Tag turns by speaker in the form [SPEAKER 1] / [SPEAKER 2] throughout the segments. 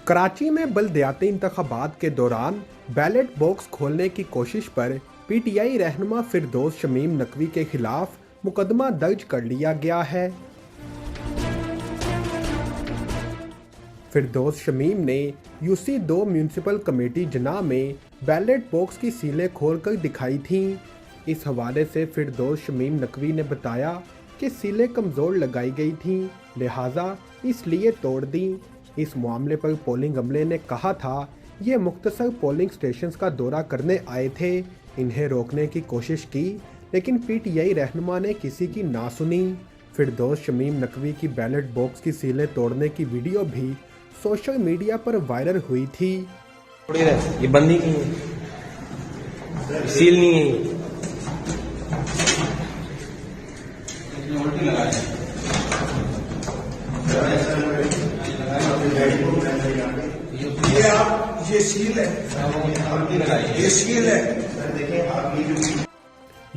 [SPEAKER 1] कराची में बलदियाती इंतखाबात के दौरान बैलेट बॉक्स खोलने की कोशिश पर पीटीआई रहनुमा फिरदौस शमीम नकवी के खिलाफ मुकदमा दर्ज कर लिया गया है। फिरदौस शमीम ने यूसी 2 म्यूनसिपल कमेटी जना में बैलेट बॉक्स की सीलें खोलकर दिखाई थीं। इस हवाले से फिरदौस शमीम नकवी ने बताया कि सीलें कमज़ोर लगाई गई थीं, लिहाजा इसलिए तोड़ दी। इस मामले पर पोलिंग अमले ने कहा था ये मुख्तसर पोलिंग स्टेशंस का दौरा करने आए थे, इन्हें रोकने की कोशिश की लेकिन पीटीआई रहनुमा ने किसी की ना सुनी। फिरदौस शमीम नकवी की बैलेट बॉक्स की सीलें तोड़ने की वीडियो भी सोशल मीडिया पर वायरल हुई थी।
[SPEAKER 2] ये बंदी की है, सील नहीं है।
[SPEAKER 3] ये सील है, ये सील है।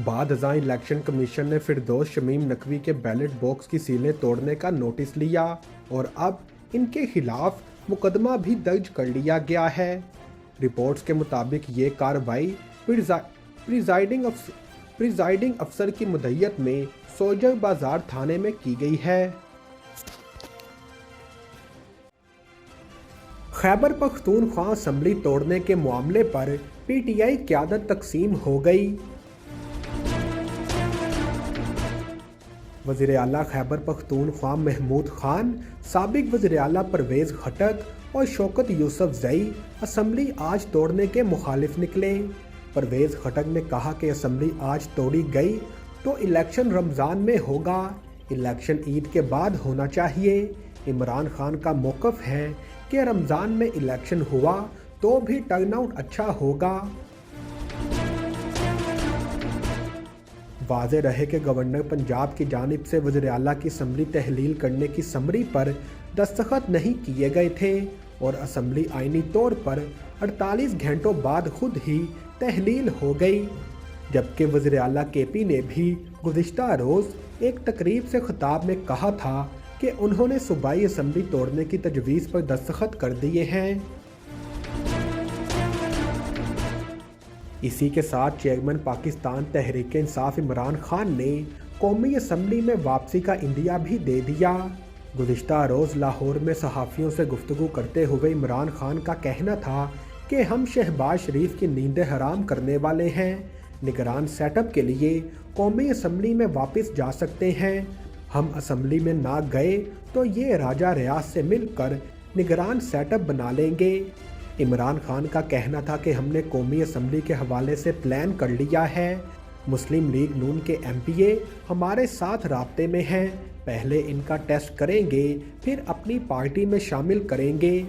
[SPEAKER 1] बाद अज़ां इलेक्शन कमीशन ने फिरदौस शमीम नकवी के बैलेट बॉक्स की सीलें तोड़ने का नोटिस लिया और अब इनके खिलाफ मुकदमा भी दर्ज कर लिया गया है। रिपोर्ट्स के मुताबिक ये कार्रवाई प्रिजाइडिंग अफसर की मुद्दत में सोजर बाजार थाने में की गई है। खैबर पख्तूनख्वा असम्बली तोड़ने के मामले पर पीटीआई क़यादत तकसीम हो गई। वज़ीर आला खैबर पख्तूनख्वा महमूद खान, साबिक वज़ीर आला परवेज़ खटक और शौकत यूसुफ ज़ई असम्बली आज तोड़ने के मुखालिफ निकले। परवेज़ खटक ने कहा कि असम्बली आज तोड़ी गई तो इलेक्शन रमज़ान में होगा, इलेक्शन ईद के बाद होना चाहिए। इमरान खान का मौक़िफ़ है कि रमज़ान में इलेक्शन हुआ तो भी टर्नआउट अच्छा होगा। वाज़ेह रहे कि गवर्नर पंजाब की जानिब से वज़ीर आला की असम्बली तहलील करने की समरी पर दस्तखत नहीं किए गए थे और असम्बली आइनी तौर पर 48 घंटों बाद खुद ही तहलील हो गई, जबकि वज़ीर आला केपी ने भी गुज़िश्ता रोज़ एक तकरीब से खिताब में कहा था कि उन्होंने सूबाई असम्बली तोड़ने की तजवीज़ पर दस्तखत कर दिए हैं। इसी के साथ चेयरमैन पाकिस्तान तहरीक इंसाफ इमरान खान ने कौमी असम्बली में वापसी का इंदिया भी दे दिया। गुज़िश्ता रोज़ लाहौर में सहाफ़ियों से गुफ्तगू करते हुए इमरान खान का कहना था कि हम शहबाज शरीफ की नींदें हराम करने वाले हैं, निगरान सेटअप के लिए कौमी असम्बली में वापस जा सकते हैं। हम असम्बली में ना गए तो ये राजा रियाज से मिलकर निगरान सेटअप बना लेंगे। इमरान खान का कहना था कि हमने कौमी असम्बली के हवाले से प्लान कर लिया है। मुस्लिम लीग नून के एमपीए हमारे साथ राब्ते में हैं, पहले इनका टेस्ट करेंगे फिर अपनी पार्टी में शामिल करेंगे।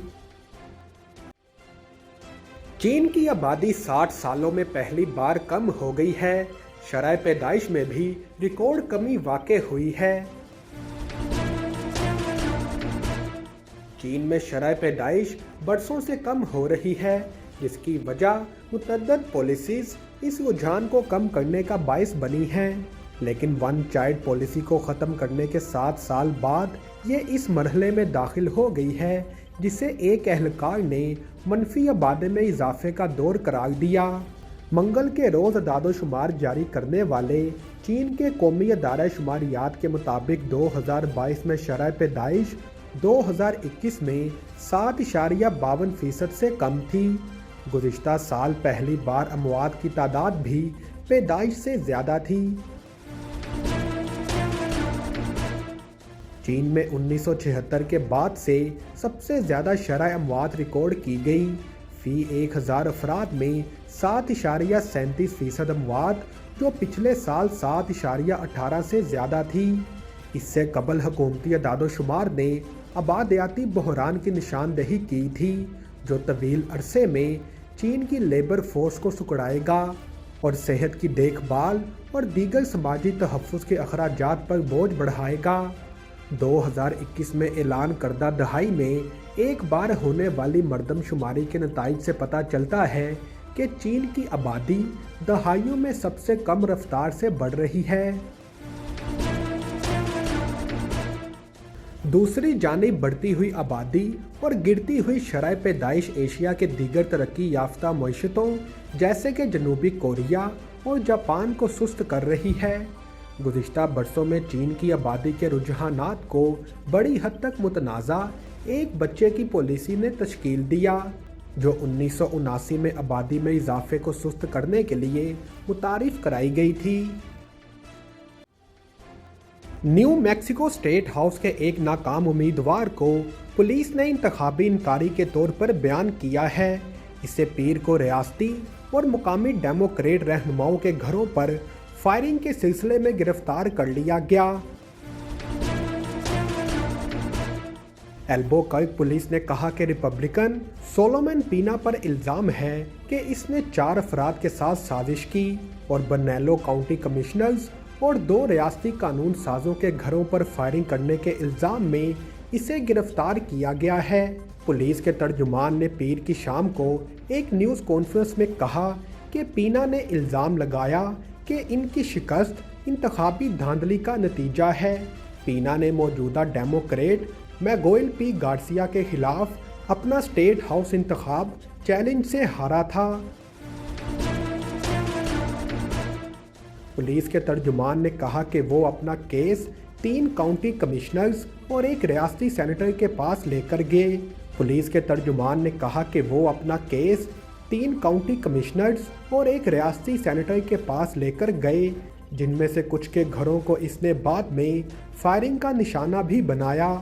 [SPEAKER 1] चीन की आबादी 60 सालों में पहली बार कम हो गई है। शरह पैदाइश में भी रिकॉर्ड कमी वाक़ई हुई है। चीन में शरह पैदाइश बरसों से कम हो रही है, जिसकी वजह मुतअद्दिद पॉलिसीज़ इस रुझान को कम करने का बायस बनी हैं। लेकिन वन चाइल्ड पॉलिसी को ख़त्म करने के 7 साल बाद ये इस मरहले में दाखिल हो गई है, जिसे एक एहलकार ने मनफी आबादी में इजाफे का दौर करार दिया। मंगल के रोज़ अदाद-ओ-शुमार जारी करने वाले चीन के कौमी अदारा शुमारियात के मुताबिक 2022 में शरह पैदाइश 2021 में 7.52% से कम थी। गुज़िश्ता साल पहली बार अमवात की तादाद भी पैदाइश से ज़्यादा थी। चीन में 1976 के बाद से सबसे ज़्यादा शरह अमवात रिकॉर्ड की गई। फ़ी 1000 अफराद में 7.37% अमवात, जो पिछले साल 7.18 से ज़्यादा थी। इससे कबल हुकूमती अदाद-ओ-शुमार ने आबादियाती बहरान की निशानदेही की थी, जो तवील अरसे में चीन की लेबर फोर्स को सुकड़ाएगा और सेहत की देखभाल और दीगर समाजी तहफ़्फ़ुज़ के अखराजात पर बोझ बढ़ाएगा। 2021 में ऐलान करदा दहाई में एक बार होने वाली मरदमशुमारी के नताइज से पता चलता है कि चीन की आबादी दहाइयों में सबसे कम रफ्तार से बढ़ रही है। दूसरी जानिब बढ़ती हुई आबादी और गिरती हुई शरह पैदाइश एशिया के दीगर तरक्की याफ्ता मईशतों जैसे कि जनूबी कोरिया और जापान को सुस्त कर रही है। गुज़िश्ता बरसों में चीन की आबादी के रुझानात को बड़ी हद तक मुतनाज़ा एक बच्चे की पॉलिसी ने तश्कील दिया, जो 1979 में आबादी में इजाफे को सुस्त करने के लिए मुतारिफ कराई गई थी। न्यू मैक्सिको स्टेट हाउस के एक नाकाम उम्मीदवार को पुलिस ने इंतखाबी इनकारी के तौर पर बयान किया है। इसे पीर को रियासती और मुकामी डेमोक्रेट रहनुमाओं के घरों पर फायरिंग के सिलसिले में गिरफ्तार कर लिया गया। एल्बोकर्क पुलिस ने कहा कि रिपब्लिकन सोलोमन पीना पर इल्ज़ाम है कि इसने 4 अफराद के साथ साजिश की और बर्नेलो काउंटी कमिश्नर्स और 2 रियासती कानून साजों के घरों पर फायरिंग करने के इल्ज़ाम में इसे गिरफ्तार किया गया है। पुलिस के तर्जुमान ने पीर की शाम को एक न्यूज़ कॉन्फ्रेंस में कहा कि पीना ने इल्ज़ाम लगाया कि इनकी शिकस्त इंतखाबी धांधली का नतीजा है। पीना ने मौजूदा डेमोक्रेट मैगोइल पी गार्सिया के खिलाफ अपना स्टेट हाउस इंतखाब चैलेंज से हारा था। पुलिस के तर्जुमान ने कहा कि वो अपना केस 3 काउंटी कमिश्नर्स और एक रियासती सेनेटर के पास लेकर गए। पुलिस के तर्जुमान ने कहा कि वो अपना केस 3 काउंटी कमिश्नर्स और एक रियासती सेनेटर के पास लेकर गए, जिनमें से कुछ के घरों को इसने बाद में फायरिंग का निशाना भी बनाया।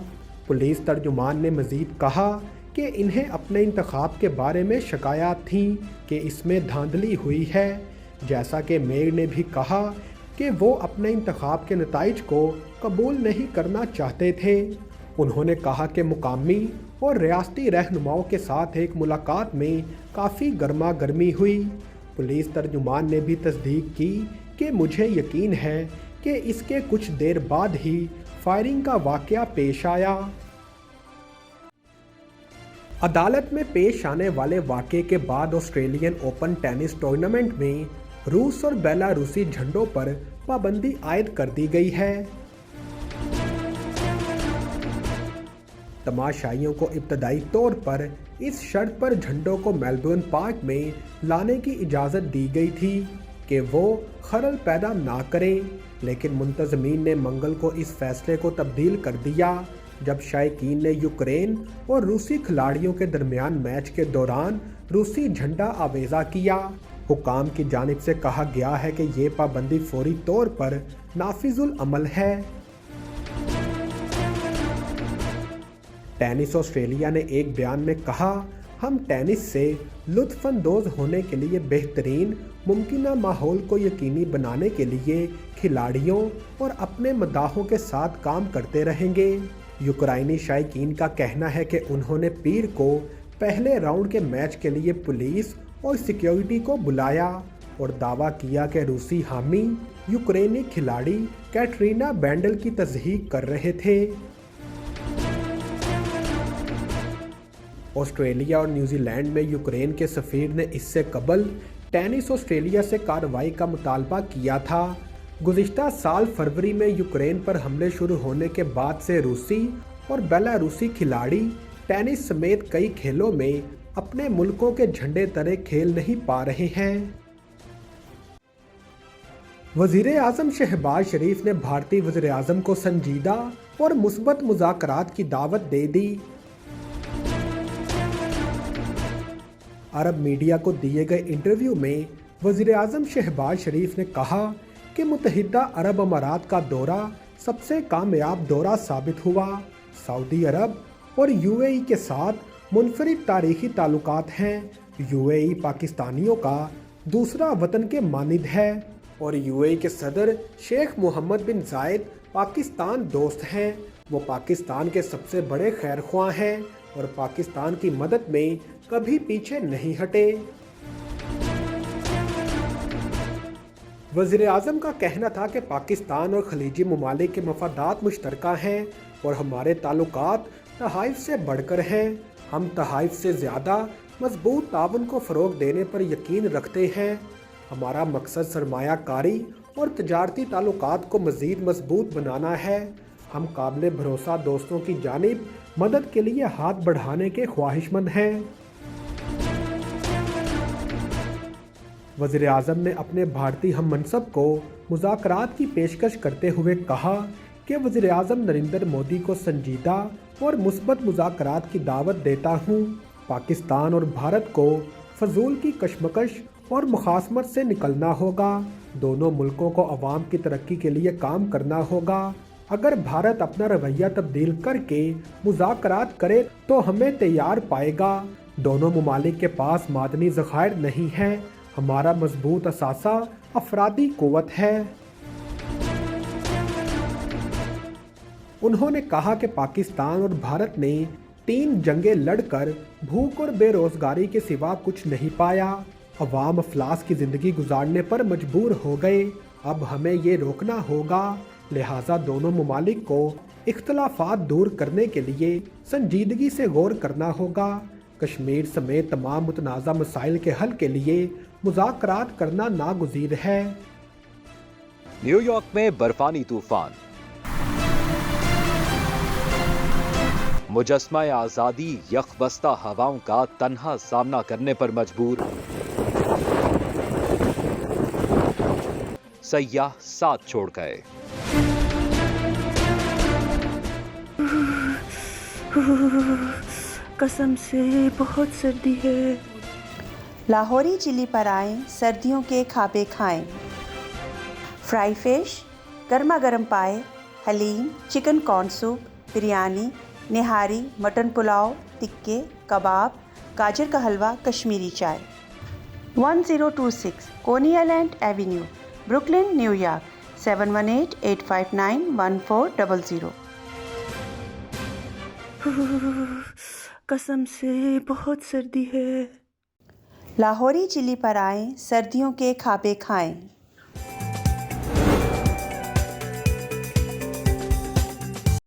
[SPEAKER 1] पुलिस तर्जुमान ने मजीद कहा कि इन्हें अपने इंतखाब के बारे में शिकायत थी कि इसमें धांधली हुई है, जैसा कि मेयर ने भी कहा कि वो अपने इंतखाब के नताइज को कबूल नहीं करना चाहते थे। उन्होंने कहा कि मुकामी और रियासती रहनुमाओं के साथ एक मुलाकात में काफ़ी गर्मा गर्मी हुई। पुलिस तर्जुमान ने भी तस्दीक की कि मुझे यकीन है कि इसके कुछ देर बाद ही फायरिंग का वाक़या पेश आया। अदालत में पेश आने वाले वाक़े के बाद ऑस्ट्रेलियन ओपन टेनिस टूर्नामेंट में रूस और बेलारूसी झंडों पर पाबंदी आयद कर दी गई है। तमाशाइयों को इब्तदाई तौर पर इस शर्त पर झंडों को मेलबर्न पार्क में लाने की इजाज़त दी गई थी कि वो खलल पैदा ना करें, लेकिन मुंतज़मीन ने मंगल को इस फैसले को तब्दील कर दिया जब शायकीन ने यूक्रेन और रूसी खिलाड़ियों के दरमियान मैच के दौरान रूसी झंडा आवेज़ा किया। हुकाम की जानिब से कहा गया है कि ये पाबंदी फौरी तौर पर नाफिजुल अमल है। टेनिस ऑस्ट्रेलिया ने एक बयान में कहा, हम टेनिस से लुत्फ़अंदोज़ होने के लिए बेहतरीन मुमकिना माहौल को यकीनी बनाने के लिए खिलाड़ियों और अपने मदाहों के साथ काम करते रहेंगे। यूक्राइनी शायकीन का कहना है कि उन्होंने पीर को पहले राउंड के मैच के लिए पुलिस और सिक्योरिटी को बुलाया और दावा किया कि रूसी हामी यूक्रेनी खिलाड़ी कैटरीना बैंडल की तस्दीक कर रहे थे। ऑस्ट्रेलिया और न्यूजीलैंड में यूक्रेन के सफ़ीर ने इससे कबल टेनिस ऑस्ट्रेलिया से कार्रवाई का मुतालबा किया था। गुज़िश्ता साल फरवरी में यूक्रेन पर हमले शुरू होने के बाद से रूसी और बेलारूसी खिलाड़ी टेनिस समेत कई खेलों में अपने मुल्कों के झंडे तले खेल नहीं पा रहे हैं। वज़ीर आज़म शहबाज शरीफ ने भारतीय वज़ीर आज़म को संजीदा और मुस्बत मुज़ाकरात की दावत दे दी। अरब मीडिया को दिए गए इंटरव्यू में वज़ीर आज़म शहबाज शरीफ ने कहा कि मुत्तहिदा अरब अमारात का दौरा सबसे कामयाब दौरा साबित हुआ। सऊदी अरब और यूएई के साथ मुनफरिद तारीखी ताल्लुकात हैं। यूएई पाकिस्तानियों का दूसरा वतन के मानिद है और यूएई के सदर शेख मोहम्मद बिन जायद पाकिस्तान दोस्त हैं। वो पाकिस्तान के सबसे बड़े खैरख्वाह हैं और पाकिस्तान की मदद में कभी पीछे नहीं हटे। वज़ीर आज़म का कहना था कि पाकिस्तान और खलीजी ममालिक के मफादात मुश्तरका हैं और हमारे ताल्लुकात तहाइफ से बढ़कर हैं। हम तहाइफ से ज़्यादा मजबूत ताउन को फ़रोग़ देने पर यकीन रखते हैं। हमारा मकसद सरमाया कारी और तजारती ताल्लुकात को मज़ीद मजबूत बनाना है। ہم قابل بھروسہ دوستوں کی جانب مدد کے لیے ہاتھ بڑھانے کے خواہش مند ہیں۔ وزیر اعظم نے اپنے بھارتی ہم منصب کو مذاکرات کی پیشکش کرتے ہوئے کہا کہ وزیر اعظم نریندر مودی کو سنجیدہ اور مثبت مذاکرات کی دعوت دیتا ہوں۔ پاکستان اور بھارت کو فضول کی کشمکش اور مخاصمت سے نکلنا ہوگا۔ دونوں ملکوں کو عوام کی ترقی کے لیے کام کرنا ہوگا۔ اگر بھارت اپنا رویہ تبدیل کر کے مذاکرات کرے تو ہمیں تیار پائے گا۔ دونوں ممالک کے پاس معدنی ذخائر نہیں ہیں، ہمارا مضبوط اثاثہ افرادی قوت ہے۔ انہوں نے کہا کہ پاکستان اور بھارت نے 3 جنگیں لڑ کر بھوک اور بے روزگاری کے سوا کچھ نہیں پایا۔ عوام افلاس کی زندگی گزارنے پر مجبور ہو گئے۔ اب ہمیں یہ روکنا ہوگا، لہٰذا دونوں ممالک کو اختلافات دور کرنے کے لیے سنجیدگی سے غور کرنا ہوگا۔ کشمیر سمیت تمام متنازع مسائل کے حل کے لیے مذاکرات کرنا ناگزیر ہے۔
[SPEAKER 4] نیو یارک میں برفانی طوفان، مجسمہ آزادی یخ بستہ ہواؤں کا تنہا سامنا کرنے پر مجبور، سیاح ساتھ چھوڑ گئے۔
[SPEAKER 5] قسم سے بہت سردی ہے۔
[SPEAKER 6] لاہوری چلی پر آئیں، سردیوں کے کھابے کھائیں۔ فرائی فش، گرما گرم پائے، haleem, chicken corn soup, biryani, nihari, mutton pulao, ٹکے، کباب، گاجر کا حلوہ، کشمیری چائے۔ 1026 Coney Island Avenue, Brooklyn, New York, 7188591400۔
[SPEAKER 5] قسم سے بہت سردی ہے۔
[SPEAKER 6] لاہوری چلی پر آئیں، سردیوں کے کھابے کھائیں۔